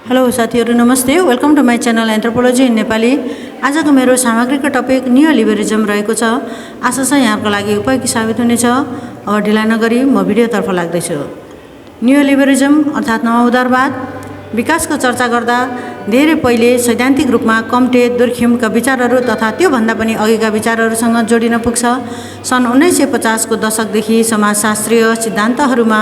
Hello साथीहरु नमस्ते। Welcome to my channel anthropology in Nepali. आजको मेरो सामग्रीको टपिक नियोलिबरलिजम रहेको छ। आशा छ यहाँको लागि उपयोगी साबित हुनेछ। अब ढिला नगरी म भिडियोतर्फ लाग्दैछु। नियोलिबरलिजम अर्थात् नव उदारवाद विकासको चर्चा गर्दा धेरै पहिले सैद्धान्तिक रूपमा कम्टे दुर्खिमका विचारहरू तथा त्यो भन्दा पनि अघिका विचारहरूसँग जोडिन पुग्छ। सन् 1950 को दशकदेखि समाजशास्त्रीय सिद्धान्तहरूमा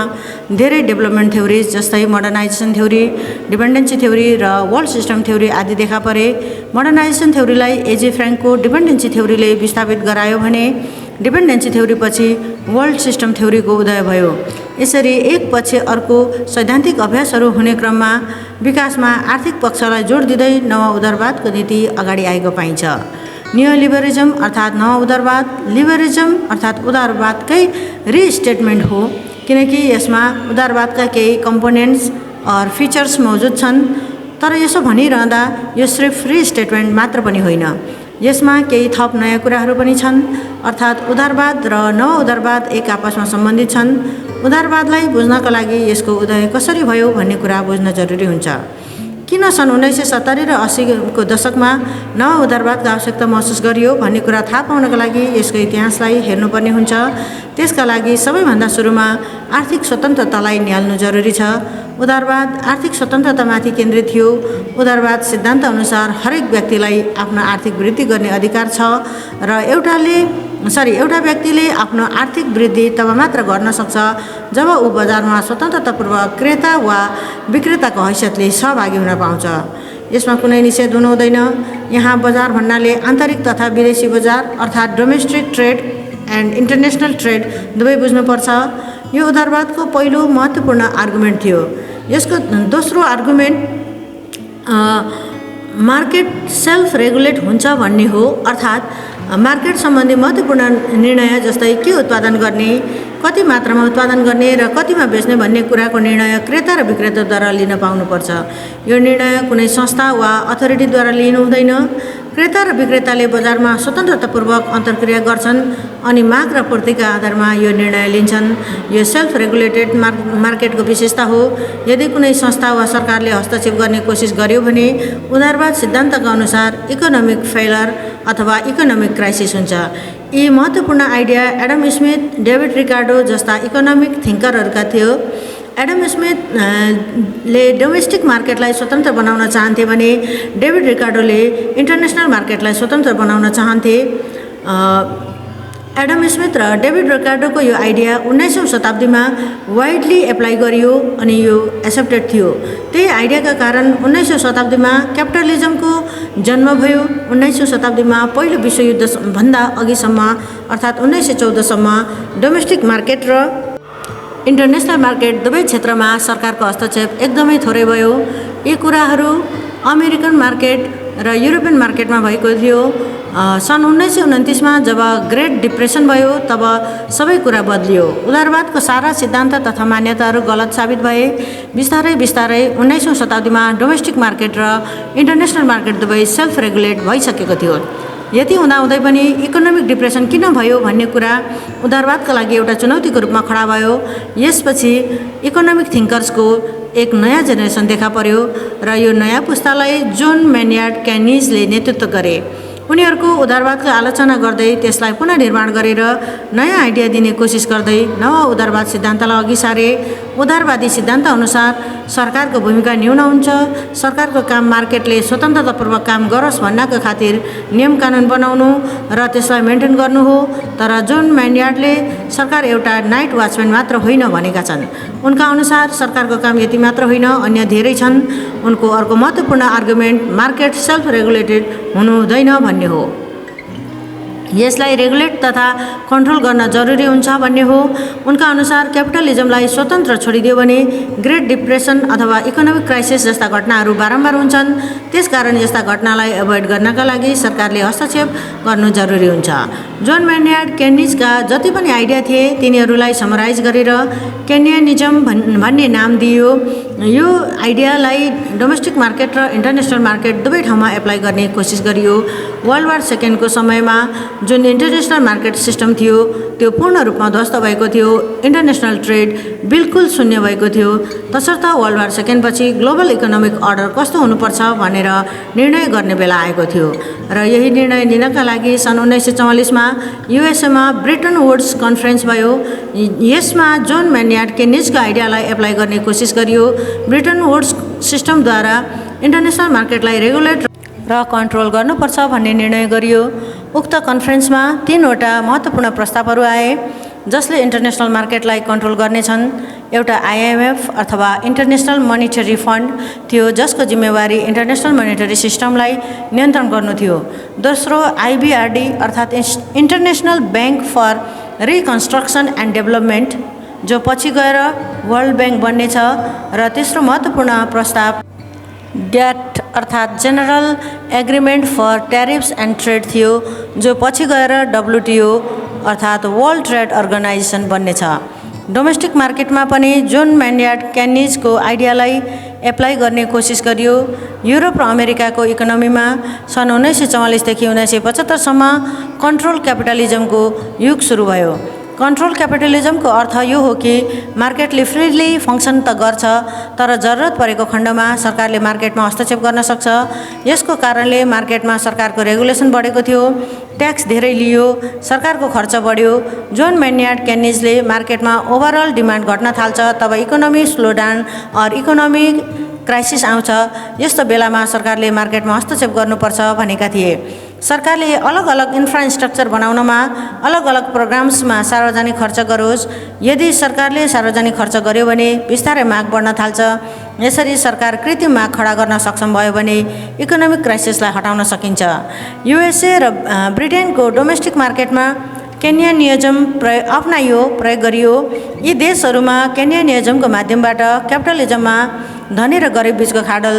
धेरै डेभलपमेन्ट थ्योरी जस्तै मोडर्नाइजेसन थ्योरी, डिपेन्डेन्सी थ्योरी र वर्ल्ड सिस्टम थ्योरी आदि देखा परे। मोडर्नाइजेसन थ्योरीलाई एजे फ्र्याङ्कको डिपेन्डेन्सी थ्योरीले विस्थापित गरायो भने डिपेन्डेन्सी थ्योरी पछि वर्ल्ड सिस्टम थ्योरीको उदय भयो। यसरी एक पछि अर्को सैद्धान्तिक अभ्यासहरू हुने क्रममा विकासमा आर्थिक पक्षलाई जोड दिँदै नव उदारवादको नीति अगाडि आएको पाइन्छ। नियोलिबरलिजम अर्थात् नव उदारवाद लिबरलिजम अर्थात् उदारवादकै रिस्टेटमेन्ट हो, किनकि यसमा उदारवादका केही कम्पोनेन्ट्स और फिचर्स मौजुद छन्। तर यसो भनिरहँदा यो सिर्फ रिस्टेटमेन्ट मात्र पनि होइन, यसमा केही थप नयाँ कुराहरू पनि छन्। अर्थात् उदारवाद र नव उदारवाद एक आपसमा सम्बन्धित छन्। उदारवादलाई बुझ्नका लागि यसको उदय कसरी भयो भन्ने कुरा बुझ्न जरुरी हुन्छ। किन सन् 1970 र 80 को दशकमा नव उदारवादको आवश्यकता महसुस गरियो भन्ने कुरा थाहा पाउनका लागि यसको इतिहासलाई हेर्नुपर्ने हुन्छ। त्यसका लागि सबैभन्दा सुरुमा आर्थिक स्वतन्त्रतालाई निहाल्नु जरुरी छ। उदारवाद आर्थिक स्वतन्त्रतामाथि केन्द्रित थियो। उदारवाद सिद्धान्त अनुसार हरेक व्यक्तिलाई आफ्नो आर्थिक वृद्धि गर्ने अधिकार छ र एउटा व्यक्तिले आफ्नो आर्थिक वृद्धि तब मात्र गर्न सक्छ जब ऊ बजारमा स्वतन्त्रतापूर्वक क्रेता वा विक्रेताको हैसियतले सहभागी हुन पाउँछ। यसमा कुनै निषेध हुनु हुँदैन। यहाँ बजार भन्नाले आन्तरिक तथा विदेशी बजार अर्थात् domestic trade and international trade दुवै बुझ्नुपर्छ। यो उदारवादको पहिलो महत्त्वपूर्ण आर्गुमेन्ट थियो। यसको दोस्रो आर्गुमेन्ट मार्केट सेल्फ रेगुलेट हुन्छ भन्ने हो। अर्थात् मार्केट सम्बन्धी महत्त्वपूर्ण निर्णय जस्तै के उत्पादन गर्ने, कति मात्रामा उत्पादन गर्ने र कतिमा बेच्ने भन्ने कुराको निर्णय क्रेता र विक्रेताद्वारा लिन पाउनुपर्छ। यो निर्णय कुनै संस्था वा अथोरिटीद्वारा लिनु हुँदैन। क्रेता र विक्रेताले बजारमा स्वतन्त्रतापूर्वक अन्तर्क्रिया गर्छन् अनि माग र पूर्तिका आधारमा यो निर्णय लिन्छन्। यो सेल्फ रेगुलेटेड मार्केटको विशेषता हो। यदि कुनै संस्था वा सरकारले हस्तक्षेप गर्ने कोसिस गर्यो भने उदारवाद सिद्धान्तका अनुसार इकोनोमिक फेलर अथवा इकोनोमिक क्राइसिस हुन्छ। यी महत्त्वपूर्ण आइडिया एडम स्मिथ, डेभिड रिकार्डो जस्ता इकोनोमिक थिङ्करहरूका थियो। एडम स्मिथले डोमेस्टिक मार्केटलाई स्वतन्त्र बनाउन चाहन्थे भने डेभिड रिकार्डोले इन्टरनेसनल मार्केटलाई स्वतन्त्र बनाउन चाहन्थे। एडम स्मिथ र डेभिड रिकार्डोको यो आइडिया 19औं शताब्दीमा वाइडली एप्लाई गरियो अनि यो एक्सेप्टेड थियो। त्यही आइडियाका कारण 19औं शताब्दीमा क्यापिटलिजमको जन्म भयो। 19औं शताब्दीमा पहिलो विश्वयुद्ध भन्दा अघिसम्म अर्थात् 1914 सम्म डोमेस्टिक मार्केट र इन्टरनेसनल मार्केट दुवै क्षेत्रमा सरकारको हस्तक्षेप एकदमै थोरै भयो। यी कुराहरू अमेरिकन मार्केट र युरोपियन मार्केटमा भएको थियो। सन् 1929 मा जब ग्रेट डिप्रेसन भयो तब सबै कुरा बदलियो। उदारवादको सारा सिद्धान्त तथा मान्यताहरू गलत साबित भए। बिस्तारै 19औं शताब्दीमा डोमेस्टिक मार्केट र इन्टरनेसनल मार्केट दुवै सेल्फ रेगुलेट भइसकेको थियो। यति हुँदाहुँदै पनि इकोनोमिक डिप्रेसन किन भयो भन्ने कुरा उदारवादका लागि एउटा चुनौतीको रूपमा खडा भयो। यसपछि इकोनोमिक थिङ्कर्सको एक नयाँ जेनेरेसन देखा पर्यो र यो नयाँ पुस्तालाई जोन मेन्यार्ड केनिजले नेतृत्व गरे। उनीहरूको उदारवादको आलोचना गर्दै त्यसलाई पुनः निर्माण गरेर नयाँ आइडिया दिने कोसिस गर्दै नव उदारवाद सिद्धान्तलाई अघि सारे। उदारवादी सिद्धान्त अनुसार सरकारको भूमिका न्यून हुन्छ। सरकारको काम मार्केटले स्वतन्त्रतापूर्वक काम गरोस् भन्नका खातिर नियम कानुन बनाउनु र त्यसलाई मेन्टेन गर्नु हो। तर जोन मेन्यार्डले सरकार एउटा नाइट वाचम्यान मात्र होइन भनेका छन्। उनका अनुसार सरकारको काम यति मात्र होइन, अन्य धेरै छन्। उनको अर्को महत्त्वपूर्ण आर्गुमेन्ट मार्केट सेल्फ रेगुलेटेड हुनु हुँदैन भन्ने हो। यसलाई रेगुलेट तथा कन्ट्रोल गर्न जरुरी हुन्छ भन्ने हो। उनका अनुसार क्यापिटलिजमलाई स्वतन्त्र छोडिदियो भने ग्रेट डिप्रेसन अथवा इकोनोमिक क्राइसिस जस्ता घटनाहरू बारम्बार हुन्छन्। त्यसकारण यस्ता घटनालाई एभोइड गर्नका लागि सरकारले हस्तक्षेप गर्नु जरुरी हुन्छ। जोन मेन्यार्ड केनिजका जति पनि आइडिया थिए तिनीहरूलाई समराइज गरेर केनियनिजम भन्ने नाम दिइयो। यो आइडियालाई डोमेस्टिक मार्केट र इन्टरनेसनल मार्केट दुवै ठाउँमा एप्लाई गर्ने कोसिस गरियो। वर्ल्ड वार सेकेन्डको समयमा जुन इन्टरनेसनल मार्केट सिस्टम थियो त्यो पूर्ण रूपमा ध्वस्त भएको थियो। इन्टरनेसनल ट्रेड बिल्कुल शून्य भएको थियो। तसर्थ वर्ल्ड वार सेकेन्डपछि ग्लोबल इकोनोमिक अर्डर कस्तो हुनुपर्छ भनेर निर्णय गर्ने बेला आएको थियो र यही निर्णय लिनका लागि सन् 1944मा युएसएमा ब्रिटन वुड्स कन्फरेन्स भयो। यसमा जोन मेन्यार्ड केनिजको आइडियालाई एप्लाई गर्ने कोसिस गरियो। ब्रिटन वुड्स सिस्टमद्वारा इन्टरनेसनल मार्केटलाई रेगुलेट र कन्ट्रोल गर्नुपर्छ भन्ने निर्णय गरियो। उक्त कन्फरेन्समा 3वटा महत्त्वपूर्ण प्रस्तावहरू आए जसले इन्टरनेसनल मार्केटलाई कन्ट्रोल गर्नेछन्। एउटा आइएमएफ अथवा इन्टरनेसनल मनिटरी फन्ड थियो जसको जिम्मेवारी इन्टरनेसनल मनिटरी सिस्टमलाई नियन्त्रण गर्नु थियो। दोस्रो आइबिआरडी अर्थात् international bank for reconstruction and development जो पछि गएर वर्ल्ड ब्याङ्क बन्नेछ। र तेस्रो महत्त्वपूर्ण प्रस्ताव ड्याट अर्थात् general agreement for tariffs and trade थियो जो पछि गएर डब्लुटिओ अर्थात् वर्ल्ड ट्रेड अर्गनाइजेसन बन्नेछ। डोमेस्टिक मार्केटमा पनि जोन मेन्यार्ड केनिजको आइडियालाई एप्लाई गर्ने कोसिस गरियो। युरोप र अमेरिकाको इकोनोमीमा सन् 1944 देखि 1975 सम्म कन्ट्रोल क्यापिटलिजमको युग सुरु भयो। कन्ट्रोल क्यापिटलिजमको अर्थ यो हो कि मार्केटले फ्रीली फङ्सन त गर्छ तर जरुरत परेको खण्डमा सरकारले मार्केटमा हस्तक्षेप गर्न सक्छ। यसको कारणले मार्केटमा सरकारको रेगुलेसन बढेको थियो, ट्याक्स धेरै लियो, सरकारको खर्च बढ्यो। जोन मेन्यार्ड केनिजले मार्केटमा ओभरअल डिमान्ड घट्न थाल्छ तब economy slowdown or economic crisis आउँछ। यस्तो बेलामा सरकारले मार्केटमा हस्तक्षेप गर्नुपर्छ भनेका थिए। सरकारले अलग अलग इन्फ्रास्ट्रक्चर बनाउनमा अलग अलग प्रोग्राम्समा सार्वजनिक खर्च गरोस्। यदि सरकारले सार्वजनिक खर्च गर्यो भने बिस्तारै माग बढ्न थाल्छ। यसरी सरकार कृत्रिम माग खडा गर्न सक्षम भयो भने इकोनोमिक क्राइसिसलाई हटाउन सकिन्छ। युएसए र ब्रिटेनको डोमेस्टिक मार्केटमा केन्यानियजम प्रयोग गरियो। यी देशहरूमा केन्यानियजमको माध्यमबाट क्यापिटलिजममा धनी र गरिब बीचको खाडल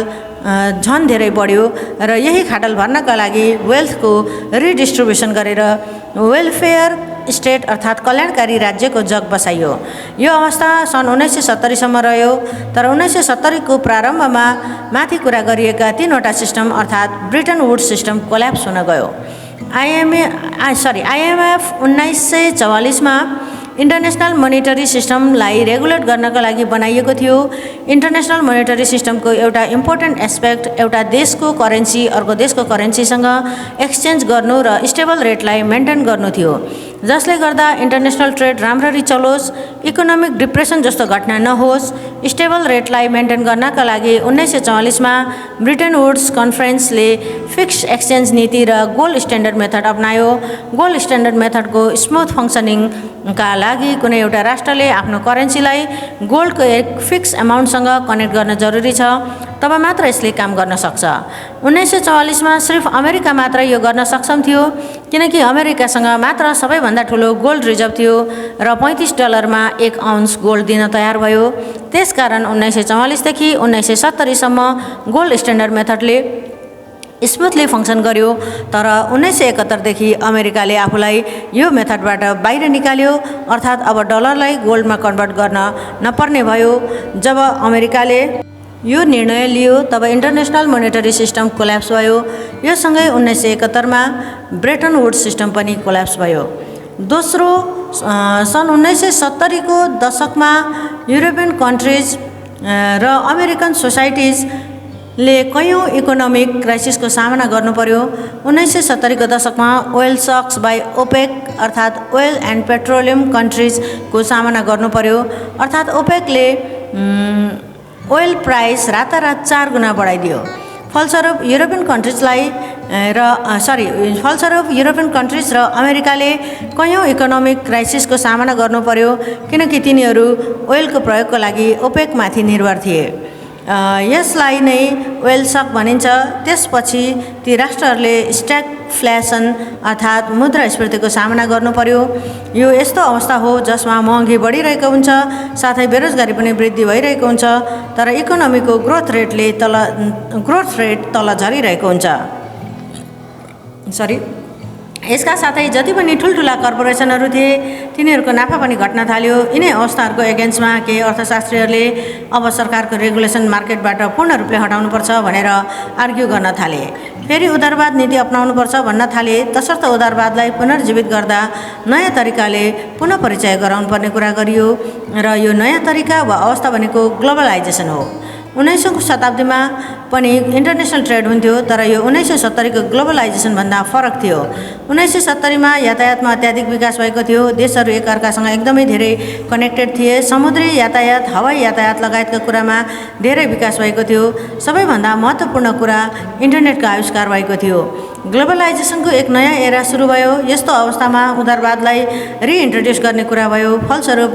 झन धेरै बढ्यो र यही खाडल भर्नका लागि वेल्थको रिडिस्ट्रिब्युसन गरेर वेलफेयर स्टेट अर्थात् कल्याणकारी राज्यको जग बसाइयो। यो अवस्था सन् 1970 सम्म रह्यो तर 1970 को प्रारम्भमा माथि कुरा गरिएका 3वटा सिस्टम अर्थात् ब्रिटन वुड्स सिस्टम कोल्याप्स हुन गयो। आइएमएफ 1944 मा इन्टरनेसनल मोनिटरी सिस्टमलाई रेगुलेट गर्नका लागि बनाइएको थियो। इन्टरनेसनल मोनिटरी सिस्टमको एउटा इम्पोर्टेन्ट एस्पेक्ट एउटा देशको करेन्सी अर्को देशको करेन्सीसँग एक्सचेन्ज गर्नु र स्टेबल रेटलाई मेन्टेन गर्नु थियो जसले गर्दा इन्टरनेसनल ट्रेड राम्ररी चलोस्, इकोनोमिक डिप्रेसन जस्तो घटना नहोस्। स्टेबल रेटलाई मेन्टेन गर्नका लागि 1944 मा ब्रिटन वुड्स कन्फरेन्सले फिक्स्ड एक्सचेन्ज नीति र गोल्ड स्ट्यान्डर्ड मेथड अपनायो। गोल्ड स्ट्यान्डर्ड मेथडको स्मुथ फङ्सनिङका लागि कुनै एउटा राष्ट्रले आफ्नो करेन्सीलाई गोल्डको एक फिक्स एमाउन्टसँग कनेक्ट गर्न जरुरी छ, तब मात्र यसले काम गर्न सक्छ। 1944 मा सिर्फ अमेरिका मात्र यो गर्न सक्षम थियो किनकि अमेरिकासँग मात्र सबैभन्दा ठुलो गोल्ड रिजर्भ थियो र $35 मा 1 आउन्स गोल्ड दिन तयार भयो। त्यसकारण 1944 देखि 1970 सम्म गोल्ड स्ट्यान्डर्ड मेथडले स्मुथली फङ्सन गर्यो तर 1971 देखि अमेरिकाले आफूलाई यो मेथडबाट बाहिर निकाल्यो अर्थात् अब डलरलाई गोल्डमा कन्भर्ट गर्न नपर्ने भयो। जब अमेरिकाले यो निर्णय लियो तब इन्टरनेसनल मोनिटरी सिस्टम कोल्याप्स भयो। यो सँगै 1971 मा ब्रिटन वुड्स सिस्टम पनि कोल्याप्स भयो। दोस्रो सन् 1970 को दशकमा युरोपियन कन्ट्रिज र अमेरिकन सोसाइटिजले कयौँ इकोनोमिक क्राइसिसको सामना गर्नु पर्यो। 1970 को दशकमा ओइल सक्स बाई ओपेक अर्थात् ओइल एन्ड पेट्रोलियम कन्ट्रिजको सामना गर्नु पर्यो। अर्थात् ओपेकले ओइल प्राइस रातारात 4 गुणा बढाइदियो। फलस्वरूप युरोपियन कन्ट्रिज र अमेरिकाले कयौँ इकोनोमिक क्राइसिसको सामना गर्नु पर्यो किनकि तिनीहरू ओइलको प्रयोगको लागि ओपेकमाथि निर्भर थिए। यसलाई नै ओइल सक भनिन्छ। त्यसपछि ती राष्ट्रहरूले स्ट्यागफ्लेसन अर्थात् मुद्रास्फीतिको सामना गर्नु पर्यो। यो यस्तो अवस्था हो जसमा महँगी बढिरहेको हुन्छ साथै बेरोजगारी पनि वृद्धि भइरहेको हुन्छ तर इकोनोमीको ग्रोथ रेट तल झरिरहेको हुन्छ। यसका साथै जति पनि ठुल्ठुला कर्पोरेसनहरू थिए तिनीहरूको नाफा पनि घट्न थाल्यो। यिनै अवस्थाहरूको एगेन्स्टमा केही अर्थशास्त्रीहरूले अब सरकारको रेगुलेसन मार्केटबाट पूर्ण रूपले हटाउनुपर्छ भनेर आर्ग्यु गर्न थाले। फेरि उदारवाद नीति अपनाउनुपर्छ भन्न थाले। तसर्थ उदारवादलाई पुनर्जीवित गर्दा नयाँ तरिकाले पुनः परिचय गराउनुपर्ने कुरा गरियो र यो नयाँ तरिका वा अवस्था भनेको ग्लोबलाइजेसन हो। 19औं शताब्दीमा पनि इन्टरनेसनल ट्रेड हुन्थ्यो, तर यो 1970 को ग्लोबलाइजेसन भन्दा फरक थियो। 1970 मा यातायातमा अत्याधिक विकास भएको थियो। देशहरू एकअर्कासँग एकदमै धेरै कनेक्टेड थिए। समुद्री यातायात, हवाई यातायात लगायतका कुरामा धेरै विकास भएको थियो। सबैभन्दा महत्त्वपूर्ण कुरा इन्टरनेटको आविष्कार भएको थियो। ग्लोबलाइजेसनको एक नयाँ एरा सुरु भयो। यस्तो अवस्थामा उदारवादलाई रिइन्ट्रोड्युस गर्ने कुरा भयो। फलस्वरूप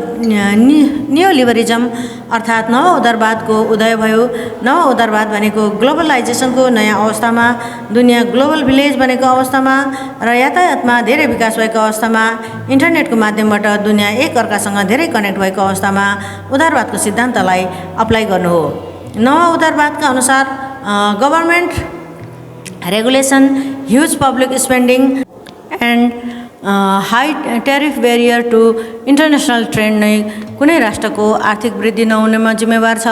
नियोलिबरलिजम अर्थात् नव उदारवादको उदय भयो। नव उदारवाद भनेको ग्लोबलाइजेसनको नयाँ अवस्थामा, दुनियाँ ग्लोबल भिलेज बनेको अवस्थामा र यातायातमा धेरै विकास भएको अवस्थामा, इन्टरनेटको माध्यमबाट दुनियाँ एक अर्कासँग धेरै कनेक्ट भएको अवस्थामा उदारवादको सिद्धान्तलाई अप्लाई गर्नु हो। नव उदारवादका अनुसार government regulation, huge public spending and high tariff barrier to international trade नै कुनै राष्ट्रको आर्थिक वृद्धि नहुनेमा जिम्मेवार छ।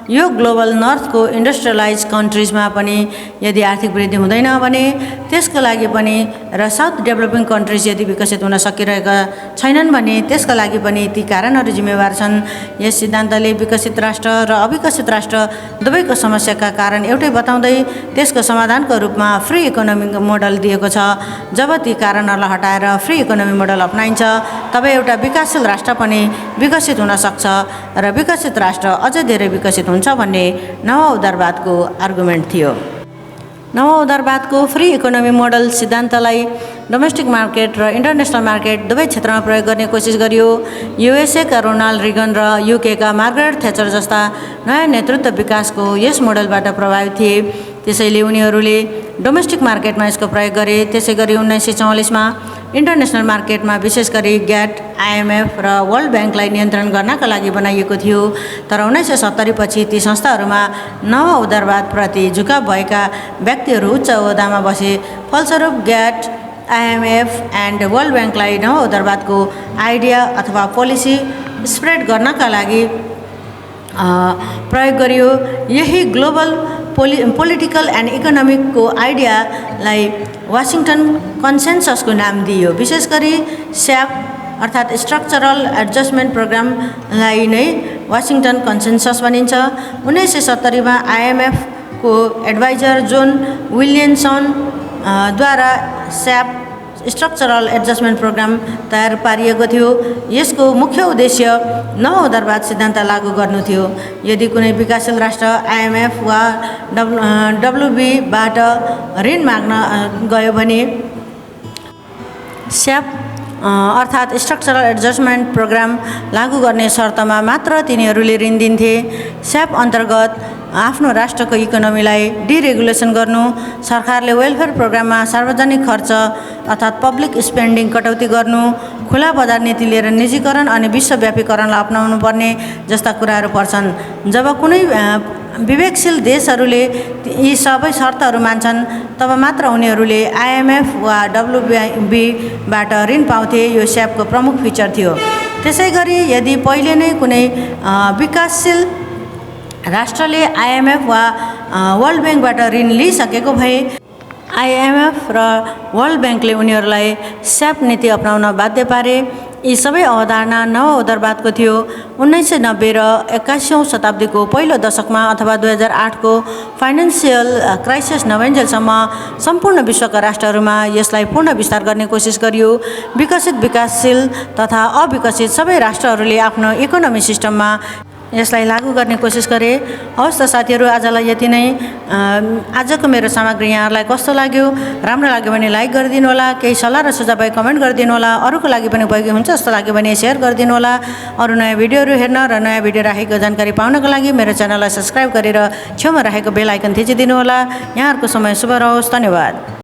यो ग्लोबल नर्थको इन्डस्ट्रियलाइज कन्ट्रिजमा पनि यदि आर्थिक वृद्धि हुँदैन भने त्यसको लागि पनि र साउथ डेभलपिङ कन्ट्रिज यदि विकसित हुन सकिरहेका छैनन् भने त्यसका लागि पनि ती कारणहरू जिम्मेवार छन्। यस सिद्धान्तले विकसित राष्ट्र र अविकसित राष्ट्र दुवैको समस्याका कारण एउटै बताउँदै त्यसको समाधानको रूपमा फ्री इकोनोमिक मोडल दिएको छ। जब ती कारणहरूलाई हटाएर फ्री इकोनोमी मोडल अपनाइन्छ तब एउटा विकासशील राष्ट्र पनि विकसित हुन सक्छ र विकसित राष्ट्र अझ धेरै विकसित हुन्छ भन्ने नव उदारवादको आर्गुमेन्ट थियो। नव उदारवादको फ्री इकोनोमी मोडल सिद्धान्तलाई डोमेस्टिक मार्केट र इन्टरनेसनल मार्केट दुवै क्षेत्रमा प्रयोग गर्ने कोसिस गरियो। युएसएका रोनाल्ड रिगन र युकेका मार्गरेट थ्याचर जस्ता नयाँ नेतृत्व विकासको यस मोडलबाट प्रभावित थिए। त्यसैले उनीहरूले डोमेस्टिक मार्केटमा यसको प्रयोग गरे। त्यसै गरी 1944 मा इन्टरनेसनल मार्केटमा विशेष गरी ग्याट, आइएमएफ र वर्ल्ड ब्याङ्कलाई नियन्त्रण गर्नका लागि बनाइएको थियो। तर 1970 पछि ती संस्थाहरूमा नव उदारवादप्रति झुकाव भएका व्यक्तिहरू उच्च ओहदामा बसे। फलस्वरूप ग्याट, आइएमएफ एन्ड वर्ल्ड ब्याङ्कलाई नव उदारवादको आइडिया अथवा पोलिसी स्प्रेड गर्नका लागि प्रयोग गरियो। यही ग्लोबल पोलिटिकल एन्ड इकोनोमिकको आइडियालाई वासिङटन कन्सेन्ससको नाम दिइयो। विशेष गरी स्याप अर्थात् स्ट्रक्चरल एडजस्टमेन्ट प्रोग्रामलाई नै वासिङटन कन्सेन्सस भनिन्छ। 1970 मा आइएमएफको एडभाइजर जोन विलियमसन द्वारा स्याप स्ट्रक्चरल एडजस्टमेन्ट प्रोग्राम तयार पारिएको थियो। यसको मुख्य उद्देश्य नव उदारवाद सिद्धान्त लागू गर्नु थियो। यदि कुनै विकासशील राष्ट्र आइएमएफ वा डब्लुबीबाट ऋण माग्न गयो भने स्याप अर्थात् स्ट्रक्चरल एडजस्टमेन्ट प्रोग्राम लागू गर्ने शर्तमा मात्र तिनीहरूले ऋण दिन्थे। स्याप अन्तर्गत आफ्नो राष्ट्रको इकोनोमीलाई डिरेगुलेसन गर्नु, सरकारले वेलफेयर प्रोग्राममा सार्वजनिक खर्च अर्थात् पब्लिक स्पेन्डिङ कटौती गर्नु, खुला बजार नीति लिएर निजीकरण अनि विश्वव्यापीकरणलाई अपनाउनु पर्ने जस्ता कुराहरू पर्छन्। जब कुनै विवेकशील देशहरूले यी सबै शर्तहरू मान्छन् तब मात्र उनीहरूले आइएमएफ वा डब्लुबीबाट ऋण पाउँथे। यो स्यापको प्रमुख फिचर थियो। त्यसैगरी यदि पहिले नै कुनै विकासशील राष्ट्रले आइएमएफ वा वर्ल्ड ब्याङ्कबाट ऋण लिइसकेको भए आइएमएफ र वर्ल्ड ब्याङ्कले उनीहरूलाई स्याप नीति अपनाउन बाध्य पारे। यी सबै अवधारणा नव उदारवादको थियो। 1990 र 21औं शताब्दीको पहिलो दशकमा अथवा 2008 को फाइनेन्सियल क्राइसिस नभइन्जेलसम्म सम्पूर्ण विश्वका राष्ट्रहरूमा यसलाई पूर्ण विस्तार गर्ने कोसिस गरियो। विकसित, विकासशील तथा अविकसित सबै राष्ट्रहरूले आफ्नो इकोनोमी सिस्टममा यसलाई लागू गर्ने कोसिस गरे। हवस् त साथीहरू, आजलाई यति नै। आजको मेरो सामग्री यहाँहरूलाई कस्तो लाग्यो? राम्रो लाग्यो भने लाइक गरिदिनु होला। केही सल्लाह र सुझाव भए कमेन्ट गरिदिनु होला। अरूको लागि पनि उपयोगी हुन्छ जस्तो लाग्यो भने सेयर गरिदिनु होला। अरू नयाँ भिडियोहरू हेर्न र नयाँ भिडियो राखेको जानकारी पाउनको लागि मेरो च्यानललाई सब्सक्राइब गरेर छेउमा राखेको बेल आइकन थिचिदिनु होला। यहाँहरूको समय शुभ रहोस्। धन्यवाद।